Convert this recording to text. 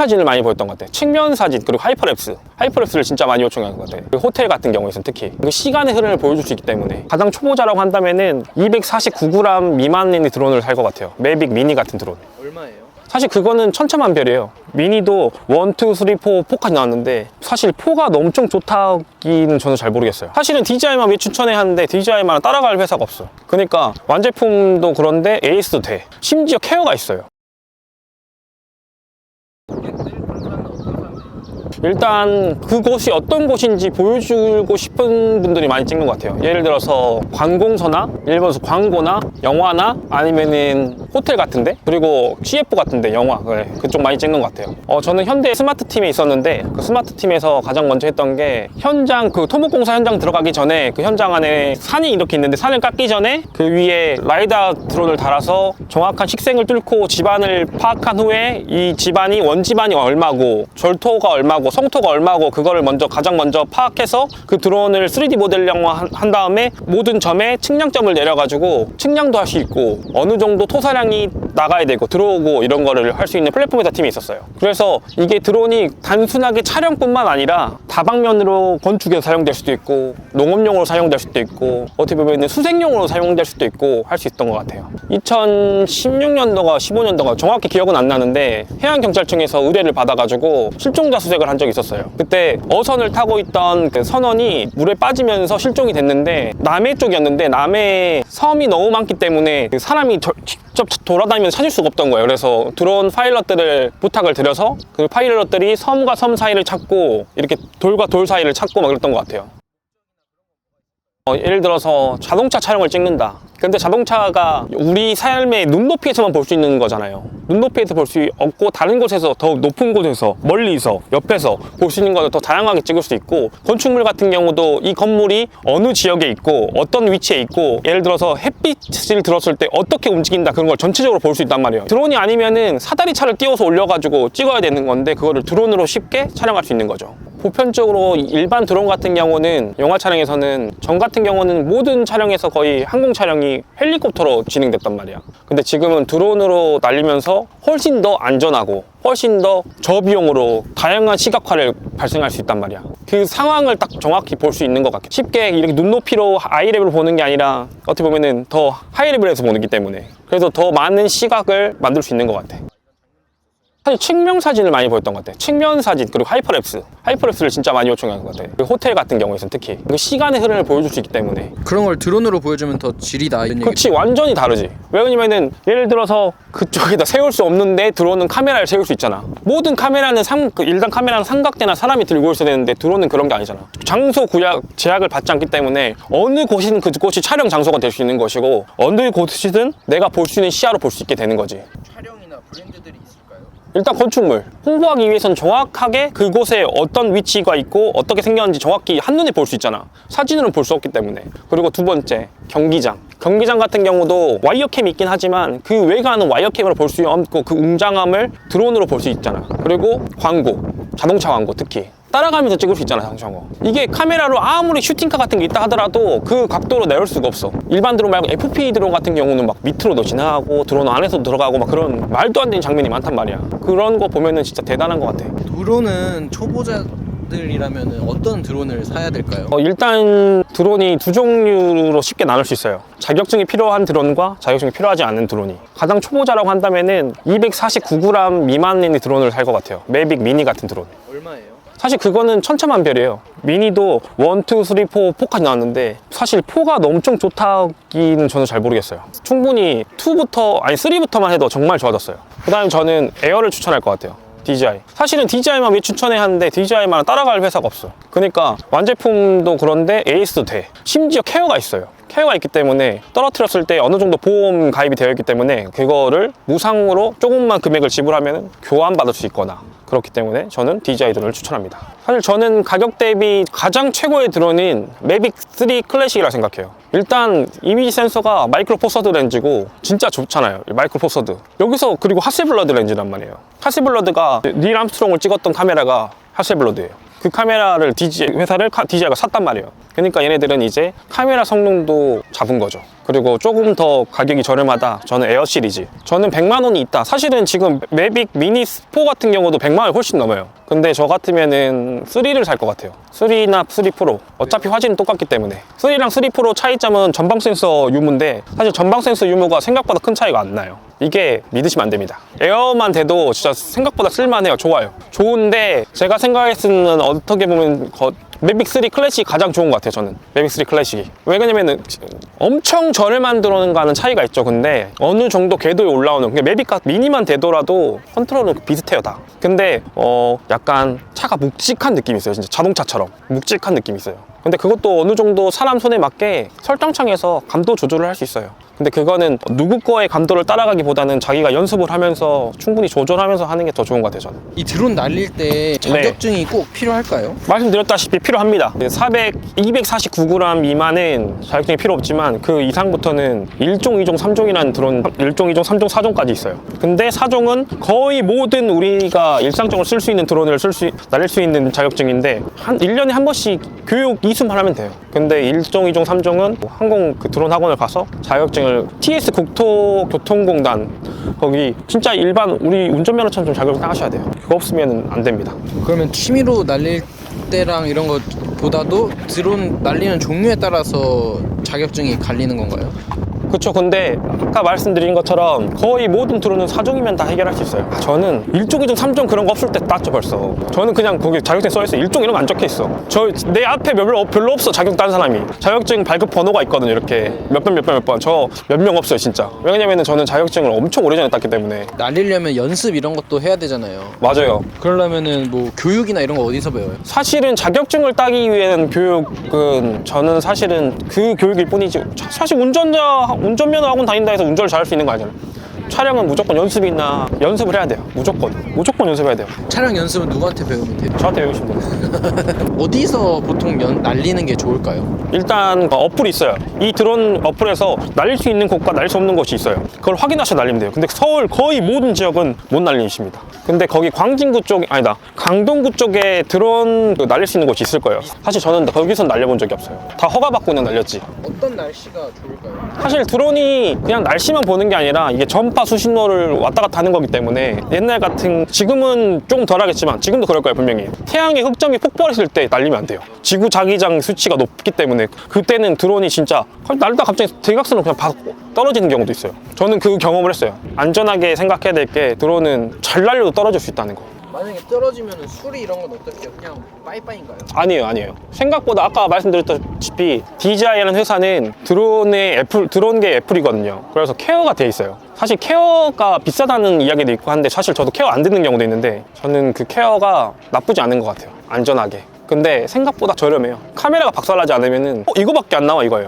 사진을 많이 보였던 것 같아요. 측면 사진 그리고 하이퍼랩스를 진짜 많이 요청하는 것 같아요. 호텔 같은 경우에는 특히 시간의 흐름을 보여줄 수 있기 때문에 가장 초보자라고 한다면은 249g 미만의 드론을 살 것 같아요. 매빅 미니 같은 드론. 얼마예요? 사실 그거는 천차만별이에요. 미니도 1, 2, 3, 4까지 나왔는데 사실 4가 엄청 좋다기는 저는 잘 모르겠어요. 사실은 DJI만 왜 추천해 하는데 DJI만 따라갈 회사가 없어. 그러니까 완제품도 그런데 AS도 돼. 심지어 케어가 있어요. 일단 그곳이 어떤 곳인지 보여주고 싶은 분들이 많이 찍는 것 같아요. 예를 들어서 관공서나 일본에서 광고나 영화나 아니면은 호텔 같은데, 그리고 CF 같은데 영화, 그래, 그쪽 많이 찍는 것 같아요. 저는 현대 스마트 팀에 있었는데 그 스마트 팀에서 가장 먼저 했던 게 현장, 그 토목공사 현장 들어가기 전에 그 현장 안에 산이 이렇게 있는데 산을 깎기 전에 그 위에 라이다 드론을 달아서 정확한 식생을 뚫고 집안을 파악한 후에 이 집안이 원집안이 얼마고 절토가 얼마고 성토가 얼마고 그거를 가장 먼저 파악해서 그 드론을 3D 모델링한 다음에 모든 점에 측량점을 내려가지고 측량도 할 수 있고 어느 정도 토사량이 나가야 되고 들어오고 이런 거를 할 수 있는 플랫폼 회사 팀이 있었어요. 그래서 이게 드론이 단순하게 촬영뿐만 아니라 다방면으로 건축에서 사용될 수도 있고 농업용으로 사용될 수도 있고 어떻게 보면 수색용으로 사용될 수도 있고 할 수 있던 것 같아요. 2016년도가 15년도가 정확히 기억은 안 나는데 해양경찰청에서 의뢰를 받아가지고 실종자 수색을 한 적이 있었어요. 그때 어선을 타고 있던 그 선원이 물에 빠지면서 실종이 됐는데 남해 쪽이었는데 남해 섬이 너무 많기 때문에 사람이 직접 돌아다니면서 찾을 수가 없던 거예요. 그래서 드론 파일럿들을 부탁을 드려서 그 파일럿들이 섬과 섬 사이를 찾고 이렇게 돌과 돌 사이를 찾고 막 그랬던 것 같아요. 예를 들어서 자동차 촬영을 찍는다. 근데 자동차가 우리 삶의 눈높이에서만 볼 수 있는 거잖아요. 눈높이에서 볼 수 없고 다른 곳에서 더 높은 곳에서 멀리서 옆에서 볼 수 있는 것을 더 다양하게 찍을 수 있고, 건축물 같은 경우도 이 건물이 어느 지역에 있고 어떤 위치에 있고 예를 들어서 햇빛을 들었을 때 어떻게 움직인다 그런 걸 전체적으로 볼 수 있단 말이에요. 드론이 아니면은 사다리차를 띄워서 올려가지고 찍어야 되는 건데 그거를 드론으로 쉽게 촬영할 수 있는 거죠. 보편적으로 일반 드론 같은 경우는 영화 촬영에서는 전 같은 경우는 모든 촬영에서 거의 항공 촬영이 헬리콥터로 진행됐단 말이야. 근데 지금은 드론으로 날리면서 훨씬 더 안전하고 훨씬 더 저비용으로 다양한 시각화를 발생할 수 있단 말이야. 그 상황을 딱 정확히 볼 수 있는 것 같아. 쉽게 이렇게 눈높이로 아이레벨로 보는 게 아니라 어떻게 보면은 더 하이레벨에서 보기 때문에 그래서 더 많은 시각을 만들 수 있는 것 같아. 사실 측면 사진을 많이 보였던 것 같아요. 측면 사진 그리고 하이퍼랩스를 진짜 많이 요청하는 것 같아요. 호텔 같은 경우에는 특히 시간의 흐름을 보여줄 수 있기 때문에 그런 걸 드론으로 보여주면 더 질이다 이런 얘기. 그렇지, 완전히 다르지. 왜냐면은 예를 들어서 그쪽에다 세울 수 없는데 드론은 카메라를 세울 수 있잖아. 모든 카메라는 일단 카메라는 삼각대나 사람이 들고 있어야 되는데 드론은 그런 게 아니잖아. 장소 구약 제약을 받지 않기 때문에 어느 곳이든 그곳이 촬영 장소가 될 수 있는 것이고 어느 곳이든 내가 볼 수 있는 시야로 볼 수 있게 되는 거지. 촬영이나 브랜드들이 있을까요? 일단 건축물 홍보하기 위해서는 정확하게 그곳에 어떤 위치가 있고 어떻게 생겼는지 정확히 한눈에 볼 수 있잖아. 사진으로는 볼 수 없기 때문에. 그리고 두 번째, 경기장 같은 경우도 와이어캠이 있긴 하지만 그 외관은 와이어캠으로 볼 수 없고 그 웅장함을 드론으로 볼 수 있잖아. 그리고 광고, 자동차 광고 특히 따라가면서 찍을 수 있잖아. 자동차 광고. 이게 카메라로 아무리 슈팅카 같은 게 있다 하더라도 그 각도로 내올 수가 없어. 일반 드론 말고 FPV 드론 같은 경우는 막 밑으로도 지나가고 드론 안에서도 들어가고 막 그런 말도 안 되는 장면이 많단 말이야. 그런 거 보면은 진짜 대단한 것 같아. 드론은 초보자들이라면 어떤 드론을 사야 될까요? 일단 드론이 두 종류로 쉽게 나눌 수 있어요. 자격증이 필요한 드론과 자격증이 필요하지 않은 드론이. 가장 초보자라고 한다면은 249g 미만의 드론을 살 것 같아요. 매빅 미니 같은 드론. 얼마예요? 사실 그거는 천차만별이에요. 미니도 1, 2, 3, 4까지 나왔는데 사실 4가 엄청 좋다기는 저는 잘 모르겠어요. 충분히 3부터만 해도 정말 좋아졌어요. 그 다음에 저는 에어를 추천할 것 같아요. DJI. 사실은 DJI만 왜 추천해 하는데 DJI만 따라갈 회사가 없어. 그러니까 완제품도 그런데 AS도 돼. 심지어 케어가 있어요. 케어가 있기 때문에 떨어뜨렸을 때 어느 정도 보험 가입이 되어 있기 때문에 그거를 무상으로 조금만 금액을 지불하면 교환받을 수 있거나 그렇기 때문에 저는 DJI 드론을 추천합니다. 사실 저는 가격 대비 가장 최고의 드론인 매빅 3 클래식이라고 생각해요. 일단 이미지 센서가 마이크로 포서드 렌즈고 진짜 좋잖아요. 마이크로 포서드. 여기서 그리고 하셀블러드 렌즈란 말이에요. 하셀블러드가 닐 암스트롱을 찍었던 카메라가 하셀블러드예요. 그 카메라를 회사를 DJI가 샀단 말이에요. 그러니까 얘네들은 이제 카메라 성능도 잡은 거죠. 그리고 조금 더 가격이 저렴하다. 저는 에어 시리즈. 저는 100만 원이 있다. 사실은 지금 매빅 미니 4 같은 경우도 100만 원이 훨씬 넘어요. 근데 저 같으면은 3를 살 것 같아요. 3나 3 프로. 어차피 화질은 똑같기 때문에. 3랑 3 프로 차이점은 전방 센서 유무인데 사실 전방 센서 유무가 생각보다 큰 차이가 안 나요. 이게 믿으시면 안 됩니다. 에어만 돼도 진짜 생각보다 쓸만해요. 좋아요. 좋은데 제가 생각했을 때는 어떻게 보면 매빅 3 클래식이 가장 좋은 것 같아요. 저는 매빅 3 클래식이. 왜 그러냐면은 엄청 저렴한 드론과는 차이가 있죠. 근데 어느 정도 궤도에 올라오는 매빅 미니만 되더라도 컨트롤은 비슷해요 다. 근데 약간 차가 묵직한 느낌이 있어요. 진짜 자동차처럼 묵직한 느낌이 있어요. 근데 그것도 어느 정도 사람 손에 맞게 설정창에서 감도 조절을 할 수 있어요. 근데 그거는 누구 거의 감도를 따라가기보다는 자기가 연습을 하면서 충분히 조절하면서 하는 게 더 좋은 것 같아요. 저는. 이 드론 날릴 때 자격증이 꼭 필요할까요? 말씀드렸다시피 필요합니다. 249g 미만은 자격증이 필요 없지만 그 이상부터는 1종, 2종, 3종이라는 드론 1종, 2종, 3종, 4종까지 있어요. 근데 4종은 거의 모든 우리가 일상적으로 쓸 수 있는 드론을 날릴 수 있는 자격증인데 1년에 한 번씩 교육 이수만 하면 돼요. 근데 1종, 2종, 3종은 항공 그 드론 학원을 가서 자격증을 TS 국토교통공단 거기 진짜 일반 우리 운전면허처럼 좀 자격을 따셔야 돼요. 그거 없으면 안 됩니다. 그러면 취미로 날릴 때랑 이런 것보다도 드론 날리는 종류에 따라서 자격증이 갈리는 건가요? 그쵸. 근데 아까 말씀드린 것처럼 거의 모든 드론은 4종이면 다 해결할 수 있어요. 저는 1종, 2종, 3종 그런 거 없을 때 땄죠 벌써. 저는 그냥 거기 자격증 써있어요. 1종 이런 거 안 적혀있어. 내 앞에 별로 없어 자격 딴 사람이. 자격증 발급 번호가 있거든요. 이렇게 몇 번. 저 몇 명 없어요 진짜. 왜냐면은 저는 자격증을 엄청 오래전에 땄기 때문에. 날리려면 연습 이런 것도 해야 되잖아요. 맞아요. 그러려면은 뭐 교육이나 이런 거 어디서 배워요? 사실은 자격증을 따기 위한 교육은 저는 사실은 그 교육일 뿐이지 사실 운전면허 학원 다닌다 해서 운전을 잘할 수 있는 거 아니잖아요. 촬영은 무조건 연습을 해야 돼요. 무조건 연습해야 돼요. 차량 연습은 누구한테 배우면 돼요? 저한테 배우시면 돼요. 어디서 보통 날리는 게 좋을까요? 일단 어플이 있어요. 이 드론 어플에서 날릴 수 있는 곳과 날릴 수 없는 곳이 있어요. 그걸 확인하셔서 날리면 돼요. 근데 서울 거의 모든 지역은 못 날리십니다. 근데 거기 광진구 강동구 쪽에 드론 날릴 수 있는 곳이 있을 거예요. 사실 저는 거기서 날려본 적이 없어요. 다 허가받고 그냥 날렸지. 어떤 날씨가 좋을까요? 사실 드론이 그냥 날씨만 보는 게 아니라 이게 전파 수신호를 왔다 갔다 하는 거기 때문에 옛날 같은 지금은 조금 덜하겠지만 지금도 그럴 거예요 분명히. 태양의 흑점이 폭발했을 때 날리면 안 돼요. 지구 자기장 수치가 높기 때문에 그때는 드론이 진짜 날다 갑자기 대각선으로 그냥 떨어지는 경우도 있어요. 저는 그 경험을 했어요. 안전하게 생각해야 될 게 드론은 잘 날려도 떨어질 수 있다는 거. 만약에 떨어지면 수리 이런 건 어떨게요? 그냥 빠이빠이인가요? 아니에요. 생각보다 아까 말씀드렸다시피 DJI라는 회사는 드론계 애플이거든요. 그래서 케어가 돼 있어요. 사실 케어가 비싸다는 이야기도 있고 한데 사실 저도 케어 안 듣는 경우도 있는데 저는 그 케어가 나쁘지 않은 것 같아요. 안전하게. 근데 생각보다 저렴해요. 카메라가 박살나지 않으면은 이거밖에 안 나와 이거예요.